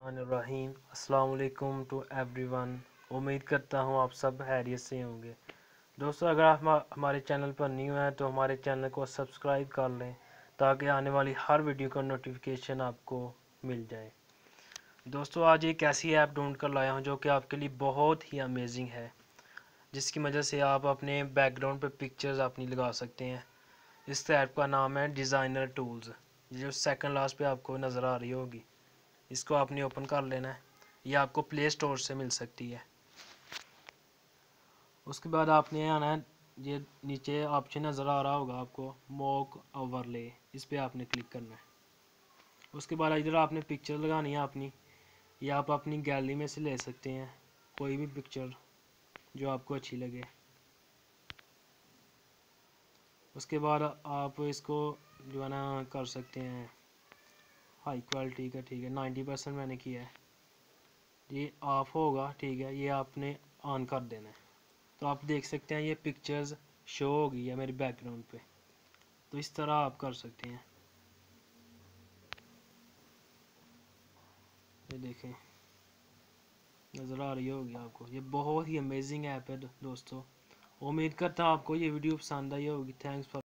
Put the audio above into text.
रहीम अस्सलाम वालेकुम to everyone. उम्मीद करता हूँ आप सब खैरियत से होंगे। दोस्तों, अगर आप हमारे चैनल पर न्यू हैं तो हमारे चैनल को सब्सक्राइब कर लें ताकि आने वाली हर वीडियो का नोटिफिकेशन आपको मिल जाए। दोस्तों, आज एक ऐसी ऐप ढूंढ कर लाया हूँ जो कि आपके लिए बहुत ही अमेजिंग है, जिसकी वजह से आप अपने बैकग्राउंड पर पिक्चर्स अपनी लगा सकते हैं। इस ऐप का नाम है डिज़ाइनर टूल्स, जो सेकंड लास्ट पे आपको नज़र आ रही होगी। इसको आपने ओपन कर लेना है। ये आपको प्ले स्टोर से मिल सकती है। उसके बाद आपने आना है, ये नीचे ऑप्शन नज़र आ रहा होगा आपको, मॉक ओवरले, इस पर आपने क्लिक करना है। उसके बाद इधर आपने पिक्चर लगानी है अपनी, या आप अपनी गैलरी में से ले सकते हैं कोई भी पिक्चर जो आपको अच्छी लगे। उसके बाद आप इसको जो है ना कर सकते हैं हाई क्वालिटी का, ठीक है, 90% मैंने किया है। ये ऑफ होगा, ठीक है, ये आपने ऑन कर देना है। तो आप देख सकते हैं ये पिक्चर्स शो हो गई है मेरे बैकग्राउंड पे। तो इस तरह आप कर सकते हैं। ये देखें, नज़र आ रही होगी आपको। ये बहुत ही अमेजिंग ऐप है दोस्तों। उम्मीद करता हूँ आपको ये वीडियो पसंद आई होगी। Thanks for